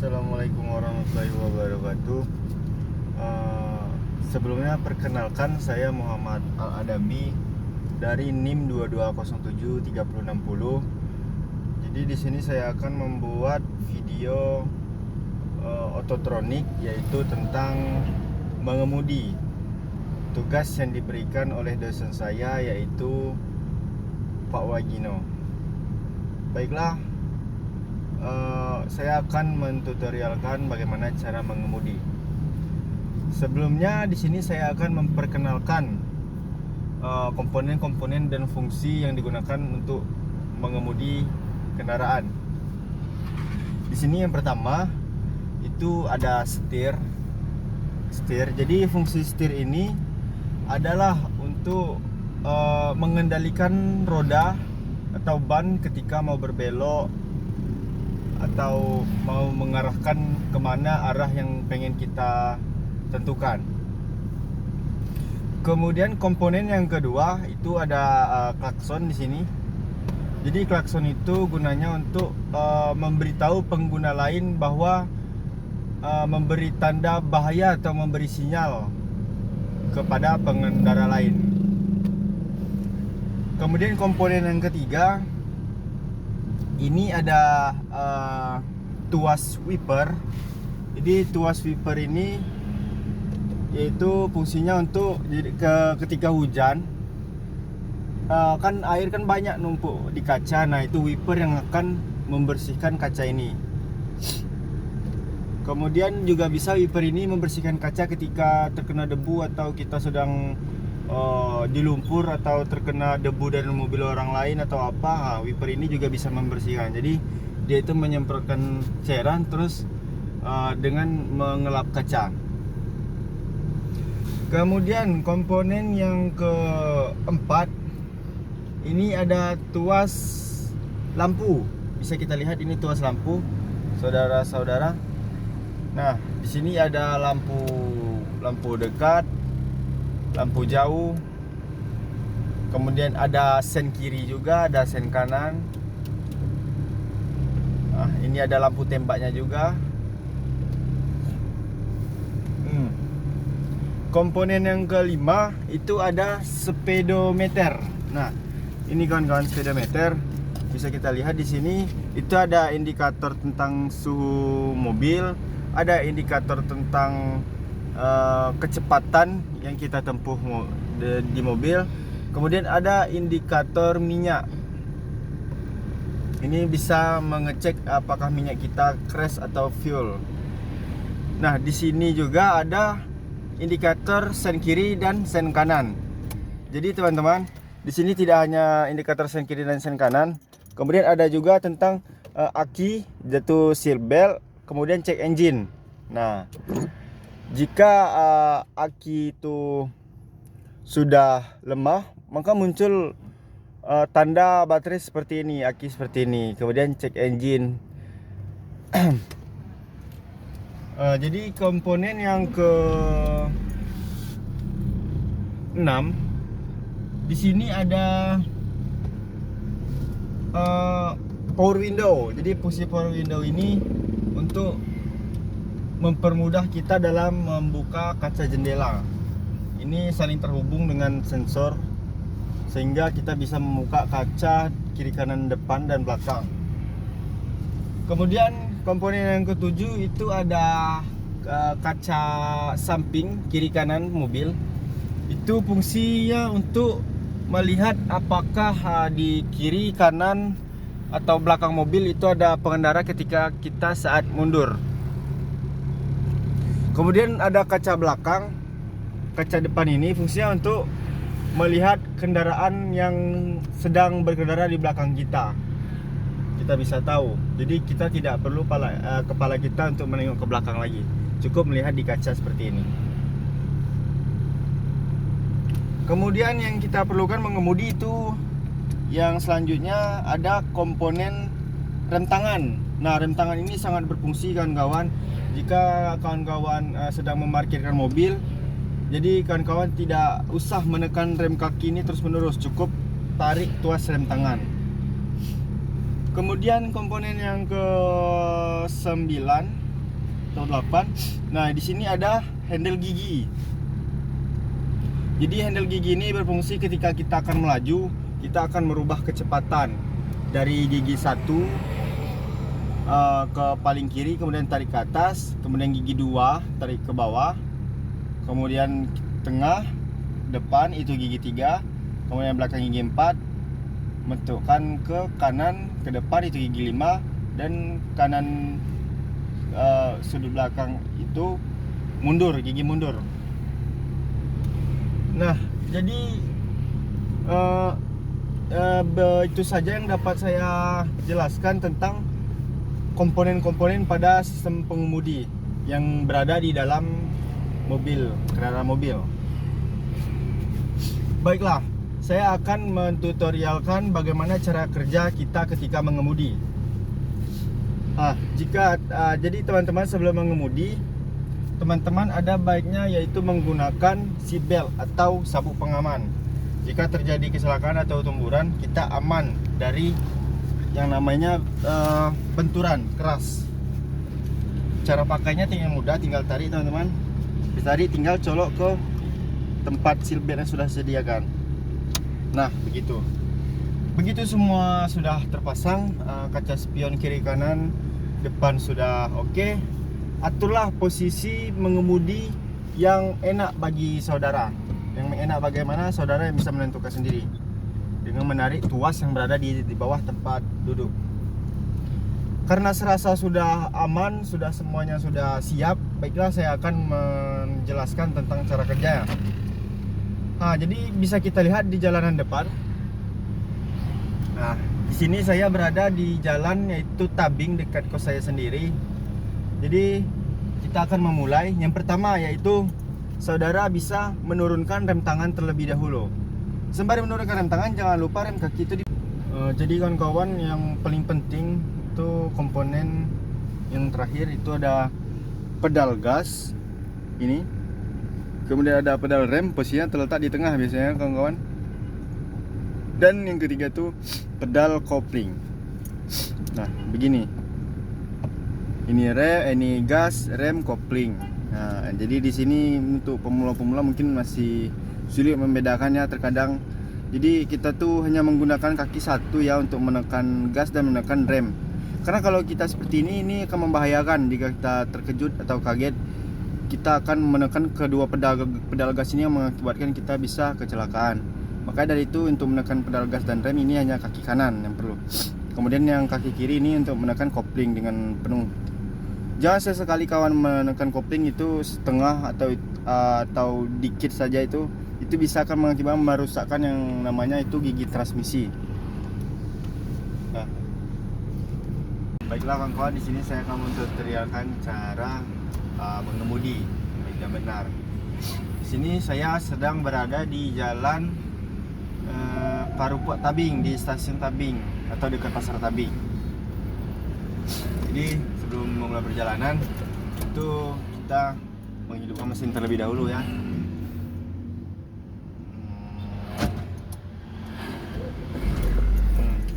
Assalamualaikum warahmatullahi wabarakatuh. Sebelumnya perkenalkan, saya Muhammad Al-Adami dari NIM 22073060. Jadi di sini saya akan membuat video ototronik, yaitu tentang mengemudi. Tugas yang diberikan oleh dosen saya yaitu Pak Wagino. Baiklah, saya akan mentutorialkan bagaimana cara mengemudi. Sebelumnya di sini saya akan memperkenalkan komponen-komponen dan fungsi yang digunakan untuk mengemudi kendaraan. Di sini yang pertama itu ada setir. Jadi fungsi setir ini adalah untuk mengendalikan roda atau ban ketika mau berbelok atau mau mengarahkan kemana arah yang pengen kita tentukan. Kemudian komponen yang kedua itu ada klakson di sini. Jadi klakson itu gunanya untuk memberitahu pengguna lain bahwa memberi tanda bahaya atau memberi sinyal kepada pengendara lain. Kemudian komponen yang ketiga ini ada tuas wiper. Jadi tuas wiper ini yaitu fungsinya untuk ketika hujan, kan air kan banyak numpuk di kaca. Nah, itu wiper yang akan membersihkan kaca ini. Kemudian juga bisa wiper ini membersihkan kaca ketika terkena debu atau kita sedang di lumpur atau terkena debu dari mobil orang lain atau apa. Wiper ini juga bisa membersihkan. Jadi dia itu menyemprotkan cairan terus dengan mengelap kaca. Kemudian komponen yang keempat ini ada tuas lampu. Bisa kita lihat ini tuas lampu, saudara-saudara. Nah, di sini ada lampu dekat, lampu jauh. Kemudian ada sen kiri juga, ada sen kanan. Nah, ini ada lampu tembaknya juga. Komponen yang kelima itu ada speedometer. Nah, ini kawan-kawan speedometer. Bisa kita lihat di sini itu ada indikator tentang suhu mobil, ada indikator tentang kecepatan yang kita tempuh di mobil. Kemudian ada indikator minyak. Ini bisa mengecek apakah minyak kita crash atau fuel. Nah, di sini juga ada indikator sen kiri dan sen kanan. Jadi teman-teman, di sini tidak hanya indikator sen kiri dan sen kanan, kemudian ada juga tentang aki, yaitu seal belt, kemudian cek engine. Nah, jika aki itu sudah lemah, maka muncul tanda baterai seperti ini, aki seperti ini, kemudian cek engine. Jadi komponen yang ke-6 di sini ada power window. Jadi fungsi power window ini untuk mempermudah kita dalam membuka kaca jendela. Ini saling terhubung dengan sensor sehingga kita bisa membuka kaca kiri, kanan, depan, dan belakang. Kemudian komponen yang ketujuh itu ada kaca samping kiri kanan mobil. Itu fungsinya untuk melihat apakah di kiri, kanan, atau belakang mobil itu ada pengendara ketika kita saat mundur. Kemudian ada kaca belakang. Kaca depan ini fungsinya untuk melihat kendaraan yang sedang berkendara di belakang kita. Kita bisa tahu. Jadi kita tidak perlu kepala kita untuk menengok ke belakang lagi. Cukup melihat di kaca seperti ini. Kemudian yang kita perlukan mengemudi itu yang selanjutnya ada komponen rem tangan. Nah, rem tangan ini sangat berfungsi kawan-kawan. Jika kawan-kawan sedang memarkirkan mobil, jadi kawan-kawan tidak usah menekan rem kaki ini terus-menerus, cukup tarik tuas rem tangan. Kemudian komponen yang ke-9 atau 8. Nah, di sini ada handle gigi. Jadi handle gigi ini berfungsi ketika kita akan melaju, kita akan merubah kecepatan dari gigi 1 ke paling kiri, kemudian tarik ke atas, kemudian gigi 2 tarik ke bawah, kemudian tengah, depan itu gigi 3, kemudian belakang gigi 4, menentukan ke kanan, ke depan itu gigi 5, dan kanan sudut belakang itu mundur, gigi mundur. Nah, jadi itu saja yang dapat saya jelaskan tentang komponen-komponen pada sistem pengemudi yang berada di dalam mobil, kendaraan mobil. Baiklah, saya akan mentutorialkan bagaimana cara kerja kita ketika mengemudi. Jadi teman-teman, sebelum mengemudi, teman-teman ada baiknya yaitu menggunakan seatbelt atau sabuk pengaman. Jika terjadi kecelakaan atau tumburan, kita aman dari yang namanya benturan keras. Cara pakainya tinggal mudah, tinggal tarik teman-teman. Ditarik, tinggal colok ke tempat seatbelt yang sudah disediakan. Nah, begitu semua sudah terpasang, kaca spion kiri kanan, depan sudah oke. Aturlah posisi mengemudi yang enak bagi saudara. Yang enak bagaimana, saudara yang bisa menentukan sendiri dengan menarik tuas yang berada di bawah tempat duduk. Karena serasa sudah aman, sudah semuanya sudah siap, baiklah saya akan menjelaskan tentang cara kerjanya. Jadi bisa kita lihat di jalanan depan. Nah, di sini saya berada di jalan yaitu Tabing, dekat kos saya sendiri. Jadi kita akan memulai. Yang pertama yaitu saudara bisa menurunkan rem tangan terlebih dahulu. Sembari menurunkan rem tangan, jangan lupa rem kaki itu jadi kawan-kawan, yang paling penting itu komponen yang terakhir itu ada pedal gas ini, kemudian ada pedal rem, posisinya terletak di tengah biasanya kawan-kawan, dan yang ketiga itu pedal kopling. Nah, begini, ini gas, rem, kopling. Nah, jadi di sini untuk pemula-pemula mungkin masih sulit membedakannya terkadang. Jadi kita tuh hanya menggunakan kaki satu ya untuk menekan gas dan menekan rem. Karena kalau kita seperti ini akan membahayakan jika kita terkejut atau kaget. Kita akan menekan kedua pedal gas ini yang mengakibatkan kita bisa kecelakaan. Maka dari itu untuk menekan pedal gas dan rem ini hanya kaki kanan yang perlu. Kemudian yang kaki kiri ini untuk menekan kopling dengan penuh. Jangan sesekali kawan menekan kopling itu setengah atau dikit saja, itu bisa akan mengakibatkan merusakkan yang namanya itu gigi transmisi. Nah, baiklah kawan-kawan, di sini saya akan mentutorialkan cara mengemudi yang benar. Di sini saya sedang berada di jalan Parupuk Tabing, di stasiun Tabing atau dekat pasar Tabing. Jadi sebelum memulai perjalanan itu kita menghidupkan mesin terlebih dahulu ya.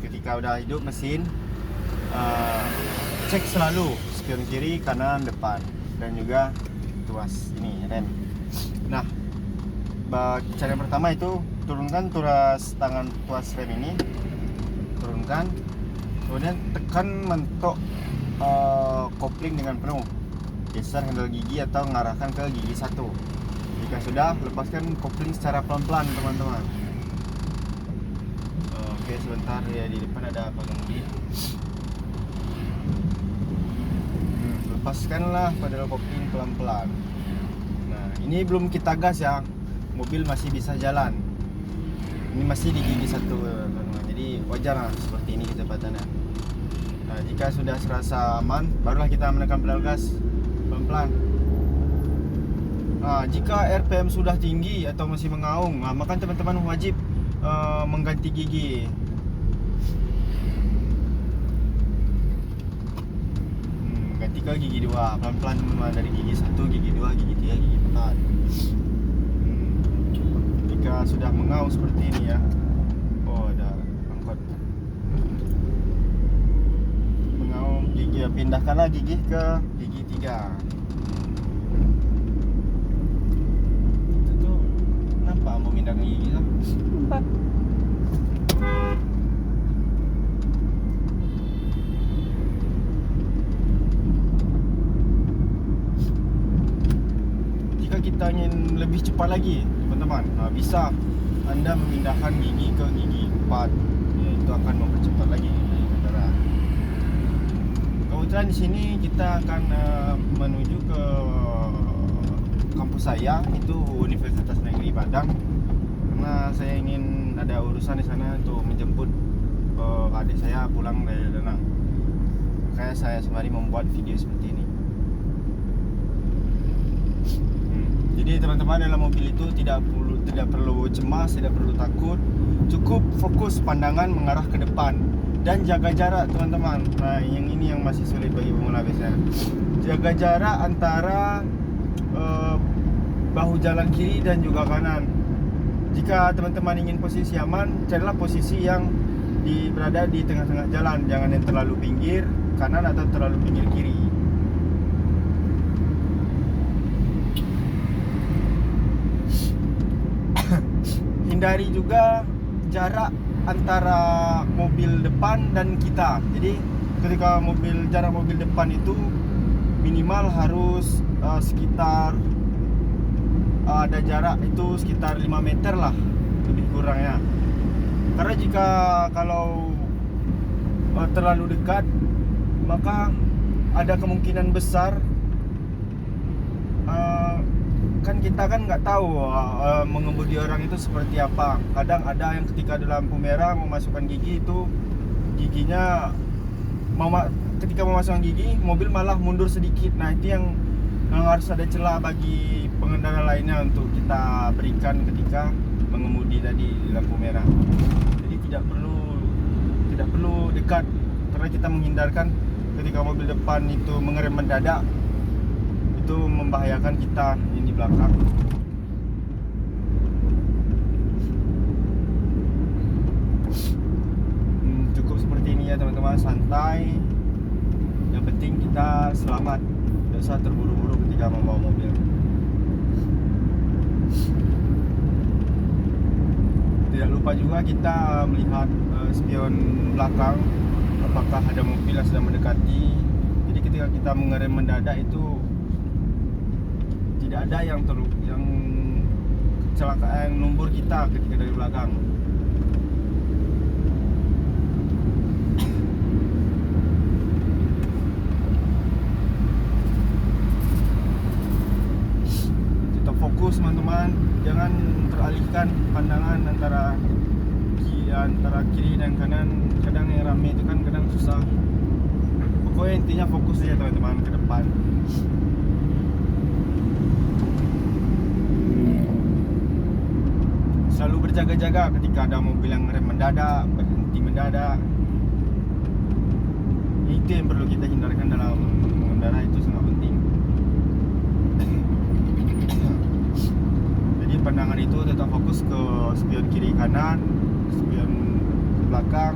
Ketika udah hidup mesin, cek selalu spion kiri, kanan, depan, dan juga tuas ini rem. Nah, cara yang pertama itu turunkan tuas rem ini, turunkan, kemudian tekan mentok kopling dengan penuh, geser handle gigi atau mengarahkan ke gigi 1. Jika sudah, lepaskan kopling secara pelan-pelan teman-teman. Oke, sebentar ya, di depan ada pengemudi. Lepaskanlah pedal kopling pelan-pelan. Nah, ini belum kita gas ya, mobil masih bisa jalan. Ini masih di gigi 1 teman-teman, jadi wajar lah seperti ini kecepatannya. Nah, jika sudah serasa aman, barulah kita menekan pedal gas pelan-pelan. Nah, jika RPM sudah tinggi atau masih mengaung, maka teman-teman wajib mengganti gigi. Ganti ke gigi 2, pelan-pelan teman-teman, dari gigi 1, gigi 2, gigi 3, gigi 4. Jika sudah mengaung seperti ini ya, ada angkot mengaung, Gigi, pindahkanlah gigi ke gigi 3. Itu tuh kenapa mau pindahkan gigi tuh? Empat. Jika kita ingin lebih cepat lagi, teman-teman, bisa Anda memindahkan gigi ke gigi 4. Ya, itu akan mempercepat lagi kendaraan. Kebetulan di sini kita akan menuju ke kampus saya, itu Universitas Negeri Padang. Karena saya ingin ada urusan di sana untuk menjemput adik saya pulang dari Danang. Makanya saya sembari membuat video seperti ini. Jadi teman-teman, dalam mobil itu tidak perlu cemas, tidak perlu takut. Cukup fokus pandangan mengarah ke depan dan jaga jarak, teman-teman. Nah, yang ini yang masih sulit bagi pemula biasanya. Jaga jarak antara bahu jalan kiri dan juga kanan. Jika teman-teman ingin posisi aman, carilah posisi yang berada di tengah-tengah jalan. Jangan yang terlalu pinggir kanan atau terlalu pinggir kiri. Hindari juga jarak antara mobil depan dan kita. Jadi ketika jarak mobil depan itu minimal harus sekitar ada jarak itu sekitar 5 meter lah, lebih kurangnya. Karena jika kalau terlalu dekat, maka ada kemungkinan besar kan kita kan nggak tahu mengemudi orang itu seperti apa. Kadang ada yang ketika ada lampu merah memasukkan gigi itu giginya ketika memasukkan gigi mobil malah mundur sedikit. Nah, itu yang harus ada celah bagi pengendara lainnya untuk kita berikan ketika mengemudi tadi di lampu merah. Jadi tidak perlu dekat, karena kita menghindarkan ketika mobil depan itu mengerem mendadak, itu membahayakan kita yang di belakang. Cukup seperti ini ya teman-teman, santai. Yang penting kita selamat, tidak usah terburu-buru ketika membawa mobil. Tidak lupa juga kita melihat spion belakang, apakah ada mobil yang sedang mendekati. Jadi ketika kita mengerem mendadak itu tidak ada yang kecelakaan numbur kita ketika dari belakang. Tetap fokus teman-teman, jangan teralihkan pandangan antara kiri dan kanan. Kadang yang ramai itu kan kadang susah. Pokoknya intinya fokus saja teman-teman ke depan. Selalu berjaga-jaga ketika ada mobil yang rem mendadak, berhenti mendadak. Itu yang perlu kita hindarkan dalam mengendara, itu sangat penting. Jadi pandangan itu tetap fokus ke spion kiri kanan, spion ke belakang.